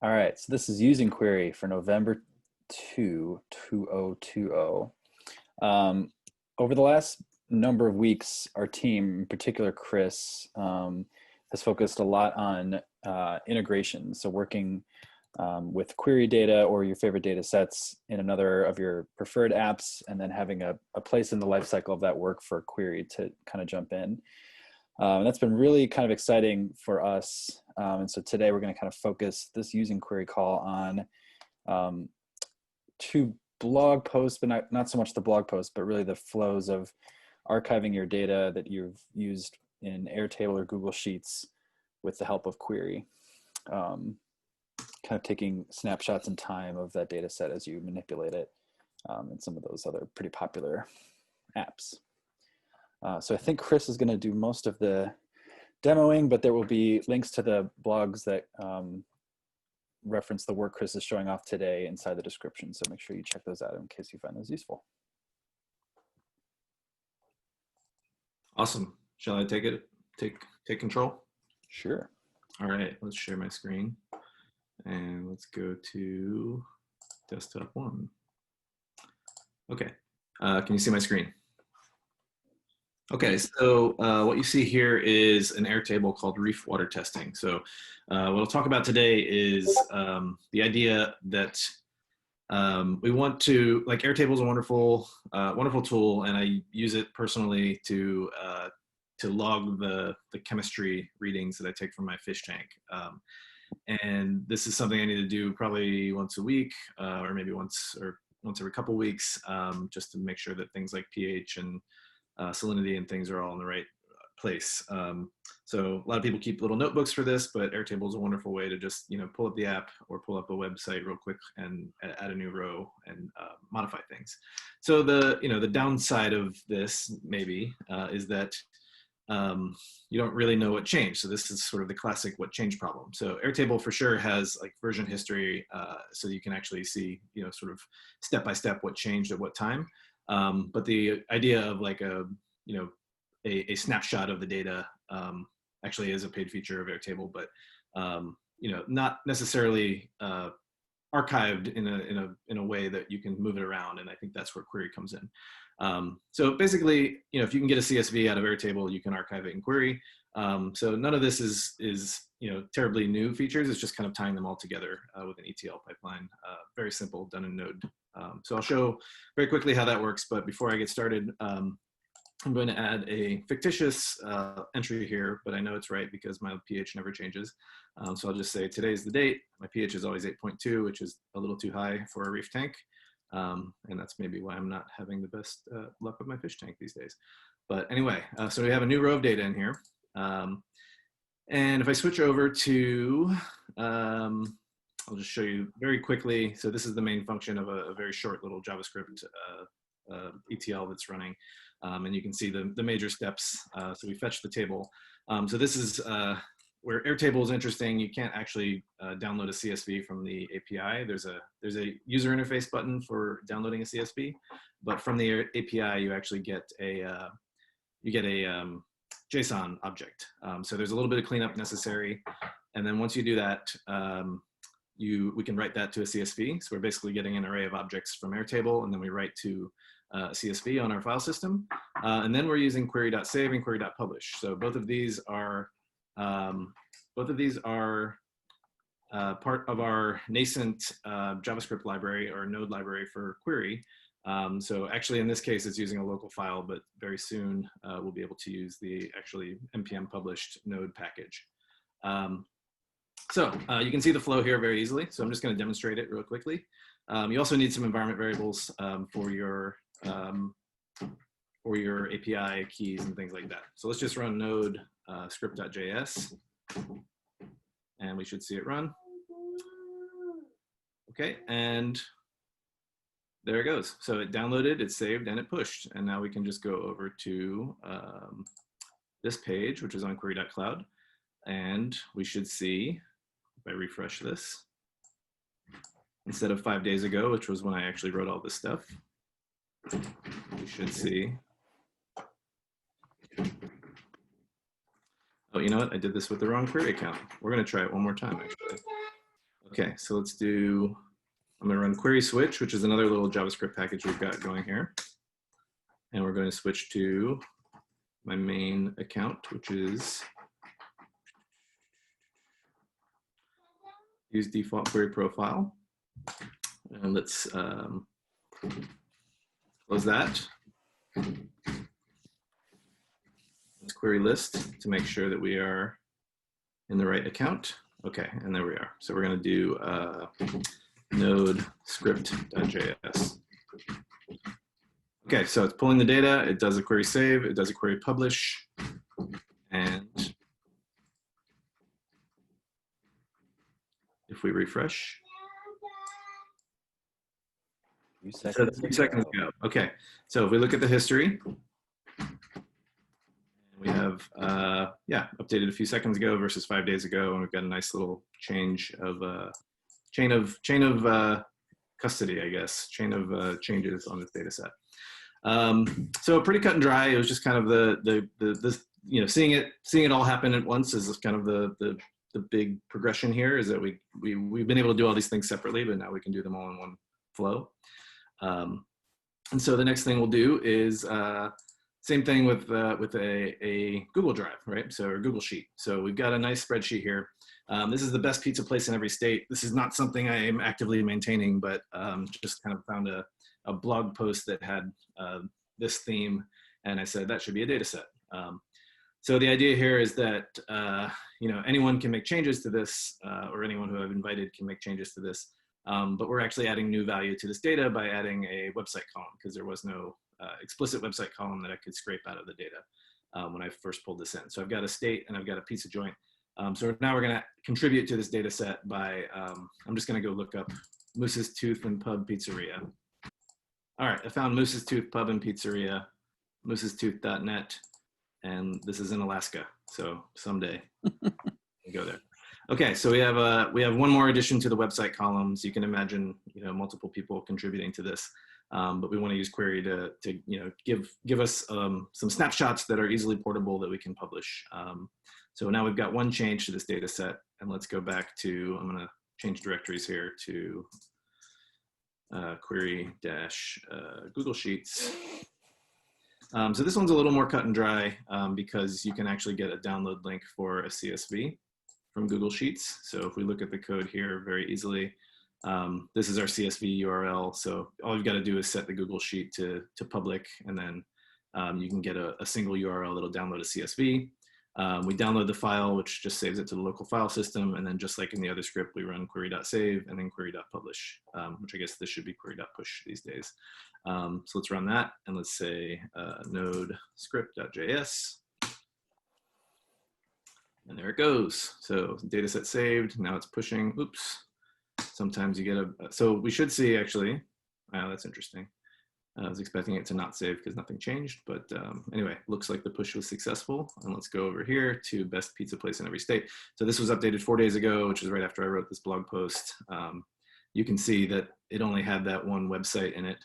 All right, so this is using query for November 2, 2020. Over the last number of weeks, our team, in particular Chris, has focused a lot on integration. So working with query data or your favorite data sets in another of your preferred apps, and then having a place in the lifecycle of that work for query to kind of jump in. And that's been really kind of exciting for us. And so today we're going to kind of focus this using query call on two blog posts, but not so much the blog posts, but really the flows of archiving your data that you've used in Airtable or Google Sheets with the help of query. Kind of taking snapshots in time of that data set as you manipulate it in some of those other pretty popular apps. So I think Chris is going to do most of the demoing, but there will be links to the blogs that reference the work Chris is showing off today inside the description. So make sure you check those out in case you find those useful. Awesome. Shall I take control? Sure. All right, let's share my screen. And let's go to desktop 1. Okay, can you see my screen? Okay, so what you see here is an Airtable called Reef Water Testing. So what I'll talk about today is the idea that we want to, like, Airtable is a wonderful tool, and I use it personally to log the chemistry readings that I take from my fish tank. And this is something I need to do probably once a week, or maybe once every couple weeks, just to make sure that things like pH and salinity and things are all in the right place. So a lot of people keep little notebooks for this, but Airtable is a wonderful way to just, pull up the app or pull up a website real quick and add a new row and modify things. So the downside of this maybe is that you don't really know what changed. So this is sort of the classic what changed problem. So Airtable for sure has like version history, so you can actually see, sort of step by step what changed at what time. But the idea of like a snapshot of the data actually is a paid feature of Airtable, but not necessarily archived in a way that you can move it around. And I think that's where query comes in. So basically, if you can get a CSV out of Airtable, you can archive it in query. So none of this is terribly new features. It's just kind of tying them all together with an ETL pipeline. Very simple, done in Node. So I'll show very quickly how that works. But before I get started, I'm going to add a fictitious entry here, but I know it's right because my pH never changes. So I'll just say today's the date. My pH is always 8.2, which is a little too high for a reef tank. And that's maybe why I'm not having the best luck with my fish tank these days. But anyway, so we have a new row of data in here. And if I switch over to, I'll just show you very quickly. So this is the main function of a very short little JavaScript ETL that's running. And you can see the major steps. So we fetch the table. So this is where Airtable is interesting. You can't actually download a CSV from the API. There's a user interface button for downloading a CSV, but from the API you actually get a JSON object. So there's a little bit of cleanup necessary, and then once you do that, we can write that to a CSV. So we're basically getting an array of objects from Airtable, and then we write to a CSV on our file system, and then we're using query.save and query.publish. So both of these are part of our nascent JavaScript library or Node library for query. So actually in this case it's using a local file, but very soon we'll be able to use the actually npm published Node package. So you can see the flow here very easily. So I'm just going to demonstrate it real quickly. You also need some environment variables for your API keys and things like that. So let's just run node script.js, and we should see it run. Okay, and there it goes. So it downloaded, it saved, and it pushed. And now we can just go over to this page, which is on query.cloud. And we should see, if I refresh this, instead of 5 days ago, which was when I actually wrote all this stuff, we should see. Oh, you know what? I did this with the wrong query account. We're going to try it one more time, actually. Okay, so let's do, I'm gonna run query switch, which is another little JavaScript package we've got going here. And we're going to switch to my main account, which is use default query profile. And let's close that. Let's query list to make sure that we are in the right account. Okay, and there we are. So we're going to do node script.js. Okay, so it's pulling the data. It does a query save. It does a query publish. And if we refresh, A few seconds ago. Okay, so if we look at the history, we have, yeah, updated a few seconds ago versus 5 days ago, and we've got a nice little change of chain of custody, I guess, chain of changes on this data set. So pretty cut and dry. It was just kind of this, you know, seeing it all happen at once is kind of the big progression here, is that we've been able to do all these things separately, but now we can do them all in one flow. And so the next thing we'll do is same thing with a Google Drive, right? So, or Google Sheet. So we've got a nice spreadsheet here. This is the best pizza place in every state. This is not something I am actively maintaining, but just kind of found a blog post that had this theme, and I said that should be a data set. So the idea here is that you know, anyone can make changes to this, or anyone who I've invited can make changes to this. But we're actually adding new value to this data by adding a website column, because there was no explicit website column that I could scrape out of the data when I first pulled this in. So I've got a state and I've got a pizza joint. So now we're going to contribute to this data set by, I'm just going to go look up Moose's Tooth and Pub Pizzeria. All right, I found Moose's Tooth Pub and Pizzeria, moosestooth.net, and this is in Alaska. So someday we'll go there. Okay, so we have one more addition to the website columns. You can imagine, you know, multiple people contributing to this, but we want to use query to you know, give us some snapshots that are easily portable that we can publish. So now we've got one change to this data set, and let's go back to, I'm going to change directories here to query dash Google Sheets. So this one's a little more cut and dry because you can actually get a download link for a CSV from Google Sheets. So if we look at the code here very easily, this is our CSV URL. So all you've got to do is set the Google Sheet to public, and then you can get a single URL that'll download a CSV. We download the file, which just saves it to the local file system. And then just like in the other script, we run query.save and then query.publish, which I guess this should be query.push these days. So let's run that, and let's say node script.js. And there it goes. So data set saved. Now it's pushing. Oops. Sometimes you get so we should see actually, that's interesting. I was expecting it to not save because nothing changed, but anyway, looks like the push was successful. And let's go over here to best pizza place in every state. So this was updated 4 days ago, which is right after I wrote this blog post. You can see that it only had that one website in it.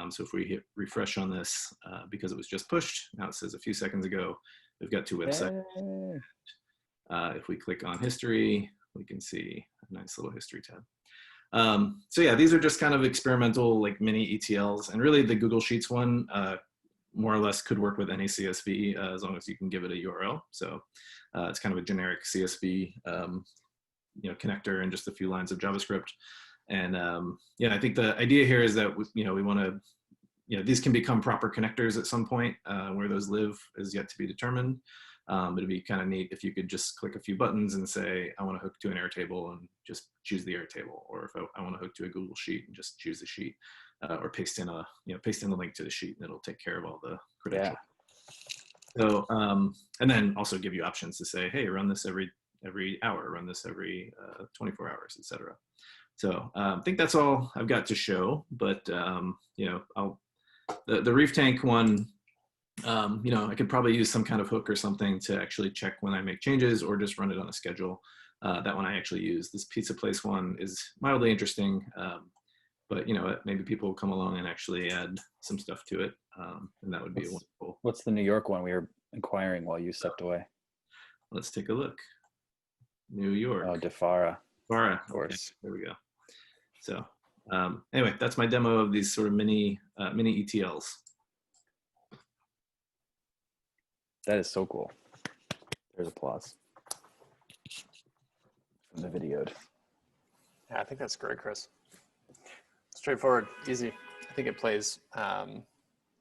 So if we hit refresh on this, because it was just pushed, now it says a few seconds ago, we've got 2 websites. If we click on history, we can see a nice little history tab. So yeah, these are just kind of experimental, like mini ETLs, and really the Google Sheets one more or less could work with any CSV as long as you can give it a URL. So it's kind of a generic CSV you know, connector and just a few lines of JavaScript. And yeah, I think the idea here is that you know, we want to, you know, these can become proper connectors at some point. Where those live is yet to be determined. It'd be kind of neat if you could just click a few buttons and say, I want to hook to an Airtable, and just choose the Airtable, or if I want to hook to a Google Sheet and just choose the sheet, or paste in a, you know, paste in the link to the sheet, and it'll take care of all the credentials. Yeah. So and then also give you options to say, hey, run this every hour, run this every 24 hours, etc. So I think that's all I've got to show. But you know, the Reef Tank one. You know, I could probably use some kind of hook or something to actually check when I make changes, or just run it on a schedule. That one I actually use. This pizza place one is mildly interesting, but you know, maybe people will come along and actually add some stuff to it, and that would be wonderful. What's the New York one we were inquiring while you stepped away? Let's take a look. New York. Oh, Defara. Quora. Of course. Okay, there we go. So anyway, that's my demo of these sort of mini ETLs. That is so cool. There's applause from the videoed. Yeah, I think that's great, Chris. Straightforward, easy. I think it plays. And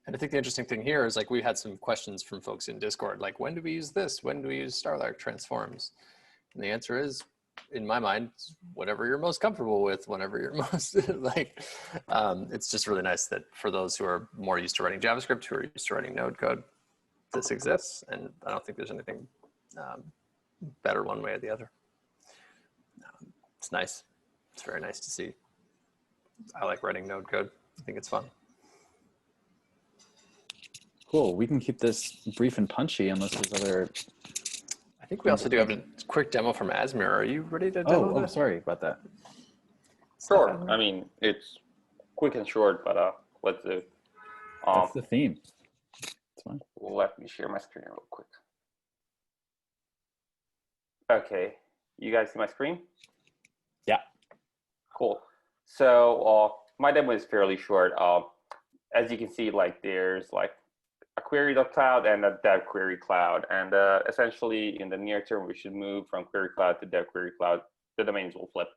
I think the interesting thing here is like we had some questions from folks in Discord, like when do we use this? When do we use Starlark transforms? And the answer is, in my mind, whatever you're most comfortable with, whenever you're most like, it's just really nice that for those who are more used to writing JavaScript, who are used to writing node code, this exists. And I don't think there's anything better one way or the other. It's nice. It's very nice to see. I like writing node code. I think it's fun. Cool. We can keep this brief and punchy unless there's other. I think we also do have a quick demo from Asmir. Are you ready to demo Oh, sorry about that. Sure. I mean, it's quick and short, but let's do. That's the theme. It's fine. Let me share my screen real quick. Okay, you guys see my screen? Yeah. Cool. So my demo is fairly short. As you can see, like there's like a query.cloud and a dev.qri.cloud. And essentially in the near term, we should move from query cloud to dev.qri.cloud. The domains will flip.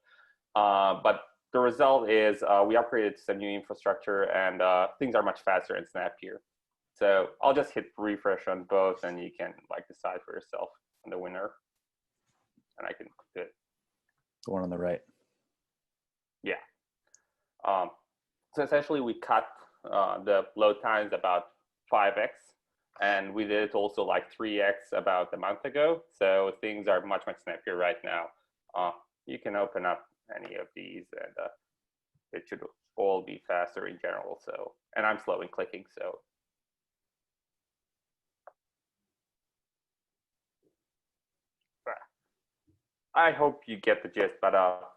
But the result is we upgraded to some new infrastructure and things are much faster and snappier. So I'll just hit refresh on both and you can like decide for yourself on the winner. And I can do it. The one on the right. Yeah. So essentially we cut the load times about 5x, and we did it also like 3x about a month ago. So things are much snappier right now. You can open up any of these and it should all be faster in general. So, and I'm slow in clicking, so. I hope you get the gist, but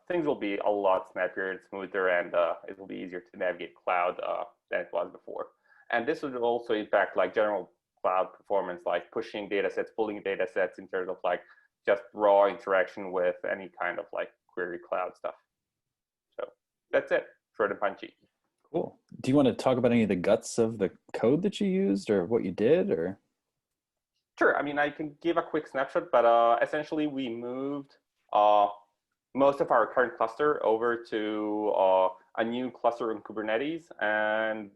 things will be a lot snappier and smoother, and it will be easier to navigate cloud than it was before. And this would also impact like general cloud performance, like pushing data sets, pulling data sets in terms of like just raw interaction with any kind of like query cloud stuff. So that's it, short and punchy. Cool. Do you want to talk about any of the guts of the code that you used or what you did, or? Sure, I mean, I can give a quick snapshot, but essentially we moved most of our current cluster over to a new cluster in Kubernetes, and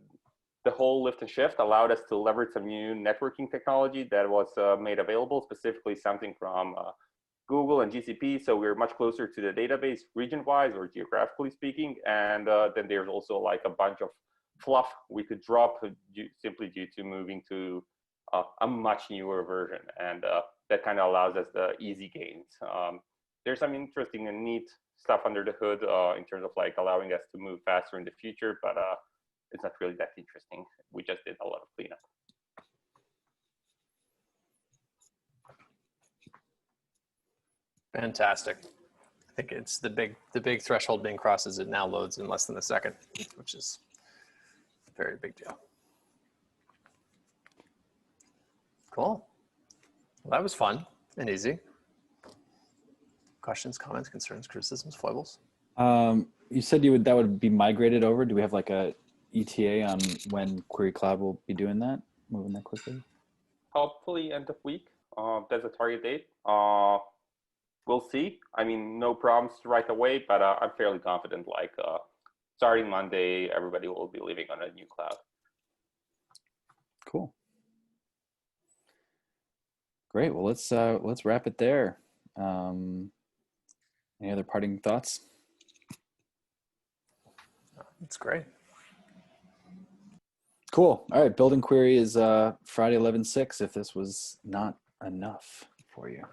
the whole lift and shift allowed us to leverage some new networking technology that was made available, specifically something from Google and GCP. So we're much closer to the database region-wise or geographically speaking. And then there's also like a bunch of fluff we could drop simply due to moving to a much newer version. And that kind of allows us the easy gains. There's some interesting and neat stuff under the hood in terms of like allowing us to move faster in the future, but it's not really that interesting. We just did a lot of cleanup. Fantastic. I think it's the big threshold being crossed as it now loads in less than a second, which is a very big deal. Cool. Well, that was fun and easy. Questions, comments, concerns, criticisms, foibles? You said that would be migrated over. Do we have like a ETA on when Query Cloud will be doing that, moving that quickly? Hopefully end of week. That's a target date. We'll see. I mean, no problems right away, but I'm fairly confident like starting Monday, everybody will be living on a new cloud. Cool. Great. Well, let's wrap it there. Any other parting thoughts? That's great. Cool. All right. Building Query is Friday 11/6 if this was not enough for you.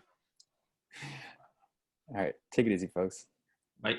All right. Take it easy, folks. Bye.